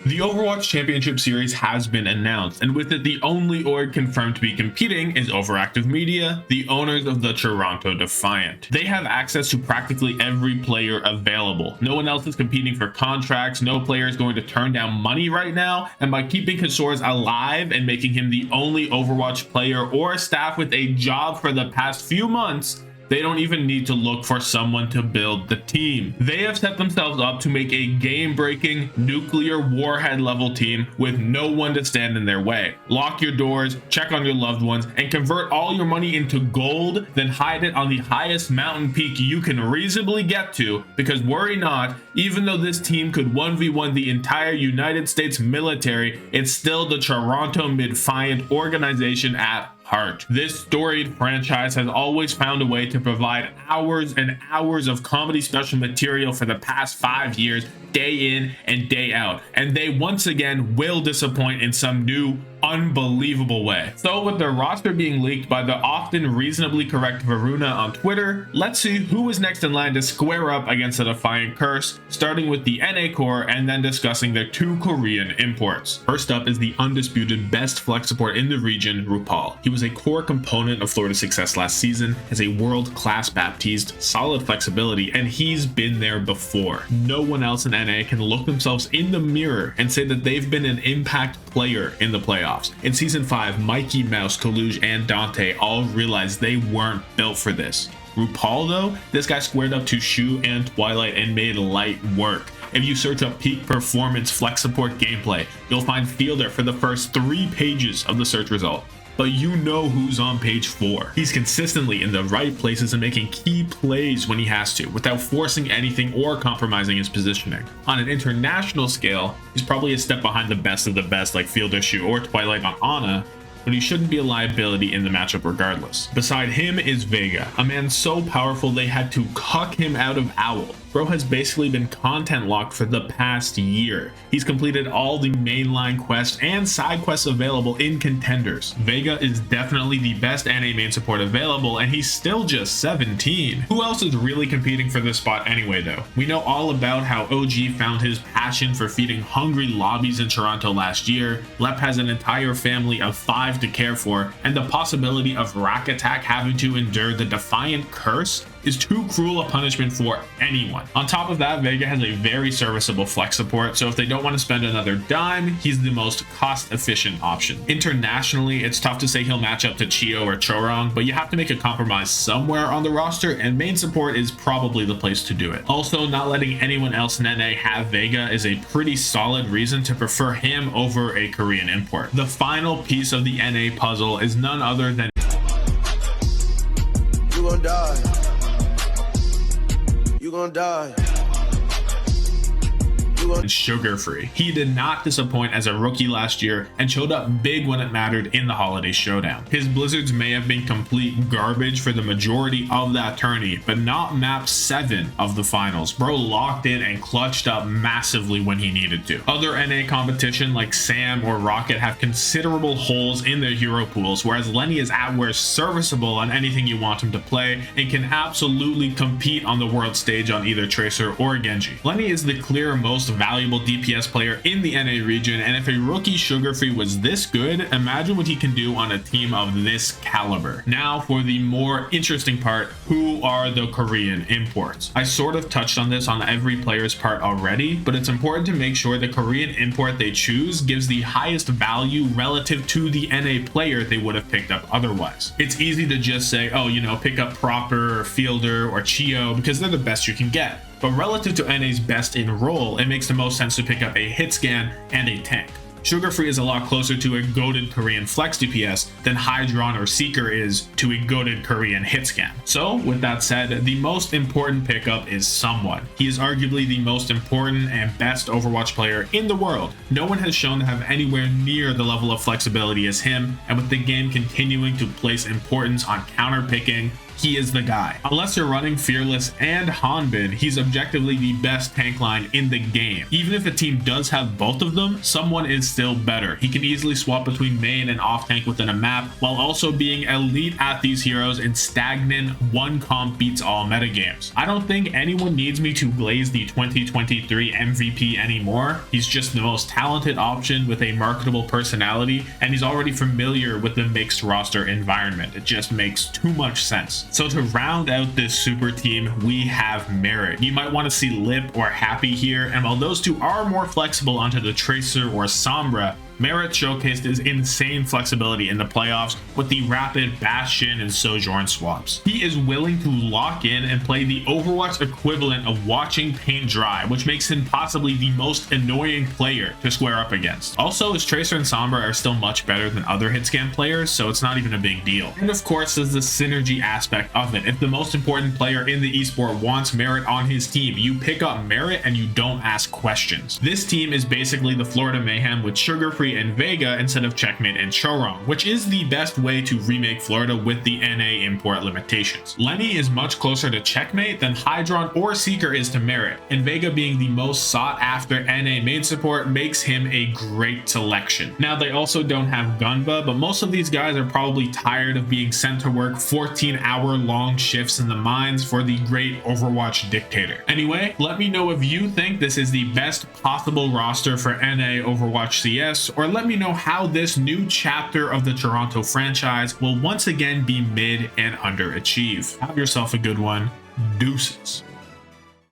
The Overwatch Championship Series has been announced, and with it, the only org confirmed to be competing is Overactive Media, the owners of the Toronto Defiant. They have access to practically every player available. No one else is competing for contracts, no player is going to turn down money right now, and by keeping Kasoras alive and making him the only Overwatch player or staff with a job for the past few months, they don't even need to look for someone to build the team. They have set themselves up to make a game-breaking nuclear warhead level team with no one to stand in their way. Lock your doors, check on your loved ones, and convert all your money into gold, then hide it on the highest mountain peak you can reasonably get to, because worry not, even though this team could 1v1 the entire United States military, it's still the Toronto Defiant organization at heart. This storied franchise has always found a way to provide hours and hours of comedy special material for the past 5 years, day in and day out, and they once again will disappoint in some new unbelievable way. So with their roster being leaked by the often reasonably correct Varuna on Twitter, let's see who is next in line to square up against the Defiant Curse, starting with the NA core and then discussing their 2 Korean imports. First up is the undisputed best flex support in the region, RuPaul. He was a core component of Florida's success last season, has a world-class Baptiste, solid flexibility, and he's been there before. No one else in NA can look themselves in the mirror and say that they've been an impact player in the playoffs. In Season 5, Mikey, Mouse, Kaluge, and Dante all realized they weren't built for this. RuPaul though, this guy squared up to Shu and Twilight and made light work. If you search up peak performance flex support gameplay, you'll find Fielder for the first 3 pages of the search result. But you know who's on page 4. He's consistently in the right places and making key plays when he has to, without forcing anything or compromising his positioning. On an international scale, he's probably a step behind the best of the best like Fielder, Shu, or Twilight on Ana, but he shouldn't be a liability in the matchup regardless. Beside him is Vega, a man so powerful they had to cuck him out of Owl. Bro has basically been content locked for the past year. He's completed all the mainline quests and side quests available in Contenders. Vega is definitely the best NA main support available, and he's still just 17. Who else is really competing for this spot anyway though? We know all about how OG found his passion for feeding hungry lobbies in Toronto last year. Lep has an entire family of 5 to care for, and the possibility of Rack Attack having to endure the Defiant Curse is too cruel a punishment for anyone. On top of that, Vega has a very serviceable flex support, so if they don't want to spend another dime, he's the most cost-efficient option. Internationally, it's tough to say he'll match up to Chio or Chorong, but you have to make a compromise somewhere on the roster, and main support is probably the place to do it. Also, not letting anyone else in NA have Vega is a pretty solid reason to prefer him over a Korean import. The final piece of the NA puzzle is none other than You gon' die. You gon' die. Sugar Free. He did not disappoint as a rookie last year and showed up big when it mattered in the holiday showdown. His blizzards may have been complete garbage for the majority of that tourney, but not map 7 of the finals. Bro locked in and clutched up massively when he needed to. Other NA competition like Sam or Rocket have considerable holes in their hero pools, whereas Lenny is at worst serviceable on anything you want him to play and can absolutely compete on the world stage on either Tracer or Genji. Lenny is the clear most valuable DPS player in the NA region, and if a rookie Sugar Free was this good, imagine what he can do on a team of this caliber. Now for the more interesting part, who are the Korean imports? I sort of touched on this on every player's part already, but it's important to make sure the Korean import they choose gives the highest value relative to the NA player they would have picked up otherwise. It's easy to just say, oh, you know, pick up Proper or Fielder or Chio because they're the best you can get. But relative to NA's best in role, it makes the most sense to pick up a hit scan and a tank. Sugar Free is a lot closer to a goated Korean flex DPS than Hydron or Seeker is to a goated Korean hit scan. So with that said, the most important pickup is someone. He is arguably the most important and best Overwatch player in the world. No one has shown to have anywhere near the level of flexibility as him, and with the game continuing to place importance on counter picking, he is the guy. Unless you're running Fearless and Hanbin, he's objectively the best tank line in the game. Even if a team does have both of them, someone is still better. He can easily swap between main and off tank within a map, while also being elite at these heroes in stagnant one comp beats all metagames. I don't think anyone needs me to glaze the 2023 MVP anymore. He's just the most talented option with a marketable personality, and he's already familiar with the mixed roster environment. It just makes too much sense. So to round out this super team, we have Merit. You might want to see Lip or Happy here, and while those two are more flexible onto the Tracer or Sombra, Merit showcased his insane flexibility in the playoffs with the rapid Bastion and Sojourn swaps. He is willing to lock in and play the Overwatch equivalent of watching paint dry, which makes him possibly the most annoying player to square up against. Also, his Tracer and Sombra are still much better than other hitscan players, so it's not even a big deal. And of course, there's the synergy aspect of it. If the most important player in the esport wants Merit on his team, you pick up Merit and you don't ask questions. This team is basically the Florida Mayhem with Sugarfree and Vega instead of Checkmate and Chorong, which is the best way to remake Florida with the NA import limitations. Lenny is much closer to Checkmate than Hydron or Seeker is to Merit, and Vega being the most sought after NA main support makes him a great selection. Now, they also don't have Gunva, but most of these guys are probably tired of being sent to work 14-hour long shifts in the mines for the great Overwatch dictator. Anyway, let me know if you think this is the best possible roster for NA Overwatch CS, or let me know how this new chapter of the Toronto franchise will once again be mid and underachieve. Have yourself a good one. Deuces.